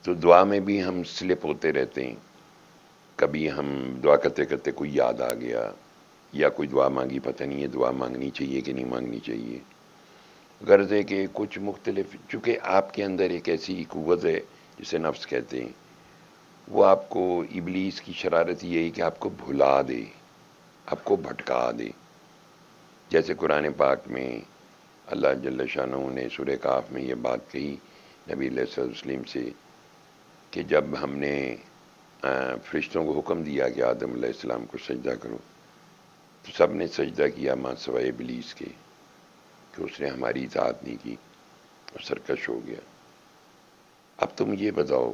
تو دعا میں بھی ہم سلپ ہوتے رہتے ہیں. کبھی ہم دعا کرتے کرتے کوئی یاد آ گیا یا کوئی دعا مانگی، پتہ نہیں یہ دعا مانگنی چاہیے کہ نہیں مانگنی چاہیے. غرض ہے کہ کچھ مختلف، چونکہ آپ کے اندر ایک ایسی قوت ہے جسے نفس کہتے ہیں، وہ آپ کو، ابلیس کی شرارت یہی کہ آپ کو بھلا دے، آپ کو بھٹکا دے. جیسے قرآن پاک میں اللہ جل شانہ نے سورہ کہف میں یہ بات کہی نبی علیہ الصلوۃ والسلام سے کہ جب ہم نے فرشتوں کو حکم دیا کہ آدم علیہ السلام کو سجدہ کرو، تو سب نے سجدہ کیا ماں سوائے ابلیس کے، کہ اس نے ہماری اطاعت نہیں کی اور سرکش ہو گیا. اب تم یہ بتاؤ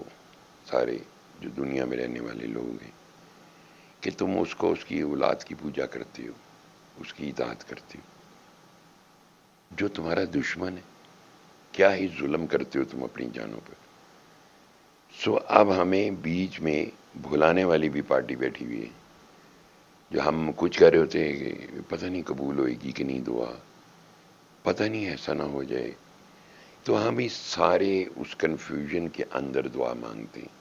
سارے جو دنیا میں رہنے والے لوگ ہیں کہ تم اس کو، اس کی اولاد کی پوجا کرتے ہو، اس کی اطاعت کرتے ہو. جو تمہارا دشمن ہے، کیا ہی ظلم کرتے ہو تم اپنی جانوں پر. اب ہمیں بیچ میں بھلانے والی بھی پارٹی بیٹھی ہوئی ہے، جو ہم کچھ کہہ رہے ہوتے ہیں کہ پتہ نہیں قبول ہوئے گی کہ نہیں دعا، پتہ نہیں ایسا نہ ہو جائے. تو ہم اس سارے اس کنفیوژن کے اندر دعا مانگتے ہیں.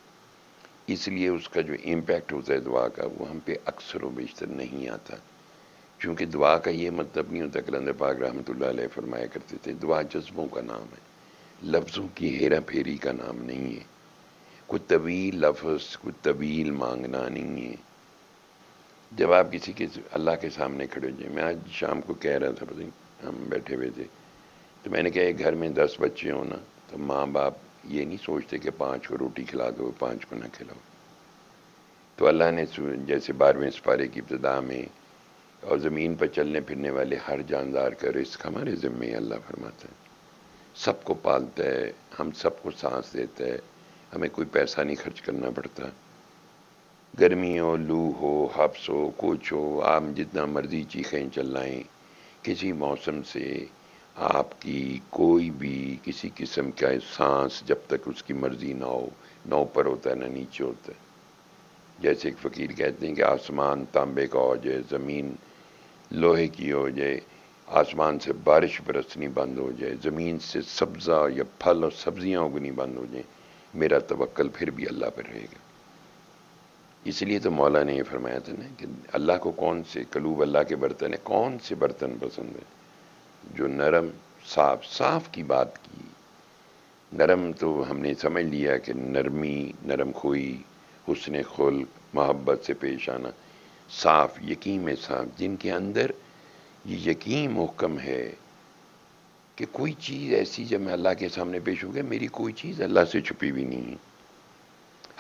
اس لیے اس کا جو امپیکٹ ہوتا ہے دعا کا، وہ ہم پہ اکثر و بیشتر نہیں آتا. چونکہ دعا کا یہ مطلب نہیں ہوتا. کلندر پاک رحمۃ اللہ علیہ فرمایا کرتے تھے دعا جذبوں کا نام ہے، لفظوں کی ہیرا پھیری کا نام نہیں ہے. کوئی طویل لفظ، کوئی طویل مانگنا نہیں ہے. جب آپ کسی کے اللہ کے سامنے کھڑے ہو جائیں، میں آج شام کو کہہ رہا تھا، پتہ نہیں ہم بیٹھے ہوئے تھے تو میں نے کہا ایک گھر میں 10 بچے ہوں نا، تو ماں باپ یہ نہیں سوچتے کہ 5 کو روٹی کھلا دو 5 کو نہ کھلاؤ. تو اللہ نے جیسے 12ویں سپارے کی ابتدا میں، اور زمین پر چلنے پھرنے والے ہر جاندار کا رزق ہمارے ذمے اللہ فرماتا ہے. سب کو پالتا ہے، ہم سب کو سانس دیتا ہے، ہمیں کوئی پیسہ نہیں خرچ کرنا پڑتا. گرمی ہو، لو ہو، حبس ہو، کچھ ہو، آپ جتنا مرضی چیخیں چلائیں، کسی موسم سے آپ کی کوئی بھی کسی قسم کا سانس جب تک اس کی مرضی نہ ہو، نہ اوپر ہوتا ہے نہ نیچے ہوتا ہے. جیسے ایک فقیر کہتے ہیں کہ آسمان تانبے کا ہو جائے، زمین لوہے کی ہو جائے، آسمان سے بارش برسنی بند ہو جائے، زمین سے سبزہ یا پھل اور سبزیاں اگنی بند ہو جائیں، میرا توکل پھر بھی اللہ پر رہے گا. اس لیے تو مولا نے یہ فرمایا تھا نا کہ اللہ کو کون سے، قلوب اللہ کے برتن ہیں، کون سے برتن پسند ہیں؟ جو نرم، صاف. صاف کی بات کی. نرم تو ہم نے سمجھ لیا کہ نرمی، نرم خوئی، حسن خلق، محبت سے پیش آنا. صاف، یقین میں صاف، جن کے اندر یہ یقین محکم ہے کہ کوئی چیز ایسی جب میں اللہ کے سامنے پیش ہو گیا، میری کوئی چیز اللہ سے چھپی بھی نہیں ہے.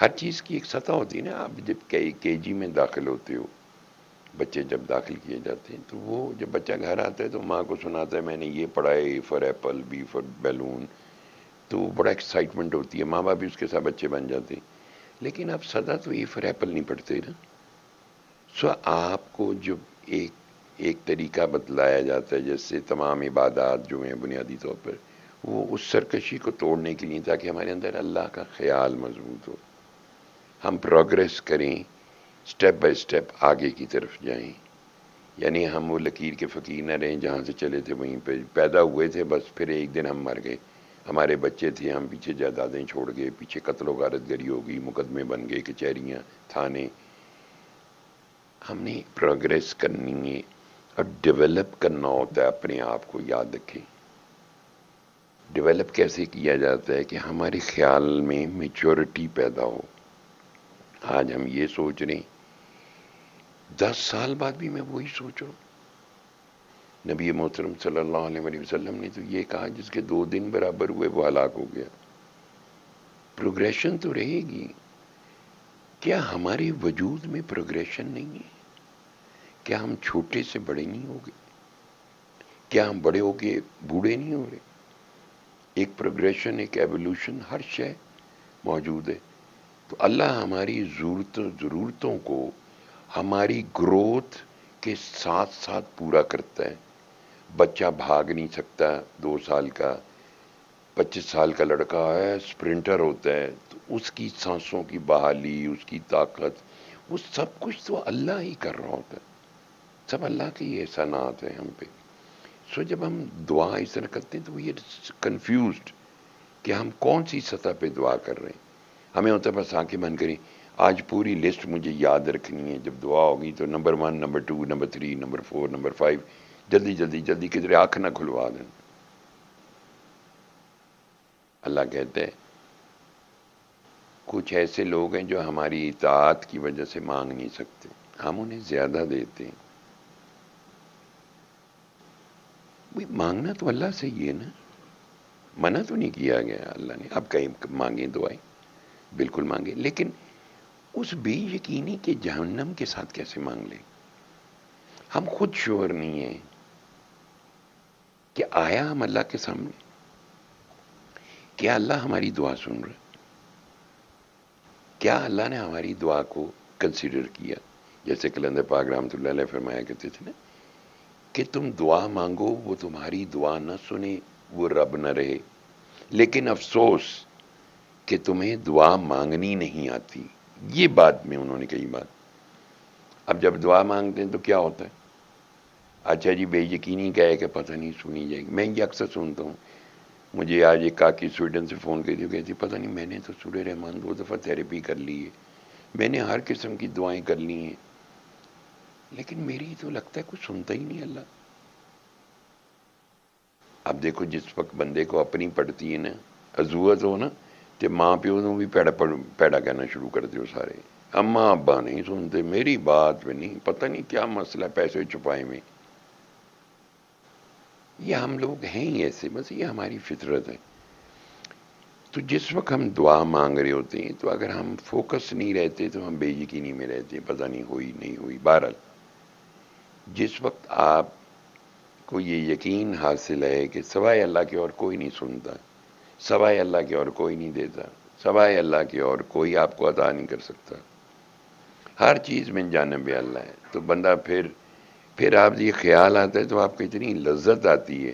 ہر چیز کی ایک سطح ہوتی ہے نا. آپ جب کے جی میں داخل ہوتے ہو، بچے جب داخل کیے جاتے ہیں، تو وہ جب بچہ گھر آتا ہے تو ماں کو سناتا ہے میں نے یہ پڑھا ہے، A for apple, B for balloon, تو بڑا ایکسائٹمنٹ ہوتی ہے. ماں باپ بھی اس کے ساتھ بچے بن جاتے ہیں. لیکن آپ سدا تو اے فار ایپل نہیں پڑھتے نا. آپ کو جو ایک طریقہ بتلایا جاتا ہے، جیسے تمام عبادات جو ہیں بنیادی طور پر وہ اس سرکشی کو توڑنے کے لیے، تاکہ ہمارے اندر اللہ کا خیال مضبوط ہو، ہم پروگریس کریں، سٹیپ بائی سٹیپ آگے کی طرف جائیں. یعنی ہم وہ لکیر کے فقیر نہ رہیں جہاں سے چلے تھے وہیں پہ پیدا ہوئے تھے، بس پھر ایک دن ہم مر گئے. ہمارے بچے تھے، ہم پیچھے جائیدادیں چھوڑ گئے، پیچھے قتل و غارت گری ہو گئی، مقدمے بن گئے، کچہریاں، تھانے. ہم نے پروگریس کرنی ہے اور ڈیولپ کرنا ہوتا ہے اپنے آپ کو. یاد رکھیں ڈیولپ کیسے کیا جاتا ہے کہ ہمارے خیال میں میچورٹی پیدا ہو. آج ہم یہ سوچ رہے ہیں، 10 سال بعد بھی میں وہی سوچ رہا ہوں. نبی محترم صلی اللہ علیہ وسلم نے تو یہ کہا جس کے 2 دن برابر ہوئے وہ ہلاک ہو گیا. پروگریشن تو رہے گی. کیا ہمارے وجود میں پروگریشن نہیں ہے؟ کیا ہم چھوٹے سے بڑے نہیں ہو گئے؟ کیا ہم بڑے ہو کے بوڑھے نہیں ہو رہے؟ ایک پروگریشن، ایک ایوولوشن ہر شے موجود ہے. تو اللہ ہماری ضرورتوں کو ہماری گروتھ کے ساتھ ساتھ پورا کرتا ہے. بچہ بھاگ نہیں سکتا 2 سال کا، 25 سال کا لڑکا ہے اسپرنٹر ہوتا ہے، تو اس کی سانسوں کی بحالی، اس کی طاقت، وہ سب کچھ تو اللہ ہی کر رہا ہوتا ہے. سب اللہ کے ہی احسانات ہیں ہم پہ. جب ہم دعا اس طرح کرتے ہیں تو یہ کنفیوزڈ کہ ہم کون سی سطح پہ دعا کر رہے ہیں. ہمیں ہوتا ہے بس آنکھیں بند کریں، آج پوری لسٹ مجھے یاد رکھنی ہے، جب دعا ہوگی تو number 1، number 2، number 3، number 4، number 5، جلدی جلدی جلدی کدھر آنکھ نہ کھلوا دیں۔ اللہ کہتے ہیں کچھ ایسے لوگ ہیں جو ہماری اطاعت کی وجہ سے مانگ نہیں سکتے، ہم انہیں زیادہ دیتے ہیں۔ بھئی مانگنا تو اللہ سے ہی ہے نا، منع تو نہیں کیا گیا اللہ نے، آپ کہیں مانگیں دعائیں، بالکل مانگیں، لیکن اس بے یقینی کے جہنم کے ساتھ کیسے مانگ لیں؟ ہم خود شور نہیں ہیں کہ آیا ہم اللہ کے سامنے، کیا اللہ ہماری دعا سن رہا؟ کیا اللہ نے ہماری دعا کو کنسیڈر کیا؟ جیسے کلندر پاک رحمۃ اللہ علیہ فرمایا کرتے تھے نا کہ تم دعا مانگو وہ تمہاری دعا نہ سنے، وہ رب نہ رہے، لیکن افسوس کہ تمہیں دعا مانگنی نہیں آتی۔ یہ بات میں انہوں نے کہی بات۔ اب جب دعا مانگتے ہیں تو کیا ہوتا ہے؟ اچھا جی بے یقینی کا ہے کہ پتہ نہیں سنی جائے گی۔ میں یہ اکثر سنتا ہوں، مجھے آج ایک کاکی سویڈن سے فون کری تھی، کہتی پتہ نہیں میں نے تو سورہ رحمان 2 دفعہ تھیراپی کر لی ہے، میں نے ہر قسم کی دعائیں کر لی ہیں، لیکن میری تو لگتا ہے کچھ سنتا ہی نہیں اللہ۔ اب دیکھو جس وقت بندے کو اپنی پڑتی ہے نا عزوت ہو نا، تو ماں پیو نو بھی پیڑا کہنا شروع کر دیو سارے، اماں ابا نہیں سنتے میری بات میں، نہیں پتہ نہیں کیا مسئلہ پیسے چھپائے میں۔ یہ ہم لوگ ہیں ہی ایسے، بس یہ ہماری فطرت ہے۔ تو جس وقت ہم دعا مانگ رہے ہوتے ہیں تو اگر ہم فوکس نہیں رہتے تو ہم بے یقینی میں رہتے ہیں، پتہ نہیں ہوئی نہیں ہوئی۔ بہرحال جس وقت آپ کو یہ یقین حاصل ہے کہ سوائے اللہ کے اور کوئی نہیں سنتا، سوائے اللہ کے اور کوئی نہیں دیتا، سوائے اللہ کے اور کوئی آپ کو عطا نہیں کر سکتا، ہر چیز میں جانب اللہ ہے، تو بندہ پھر آپ یہ خیال آتا ہے تو آپ کو اتنی لذت آتی ہے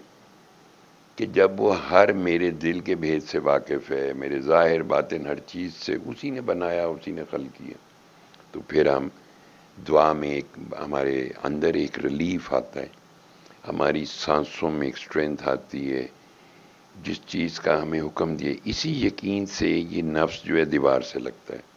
کہ جب وہ ہر میرے دل کے بھید سے واقف ہے، میرے ظاہر باطن ہر چیز سے اسی نے بنایا، اسی نے خلق کیا، تو پھر ہم دعا میں ایک ہمارے اندر ایک ریلیف آتا ہے، ہماری سانسوں میں ایک اسٹرینتھ آتی ہے، جس چیز کا ہمیں حکم دیا، اسی یقین سے یہ نفس جو ہے دیوار سے لگتا ہے۔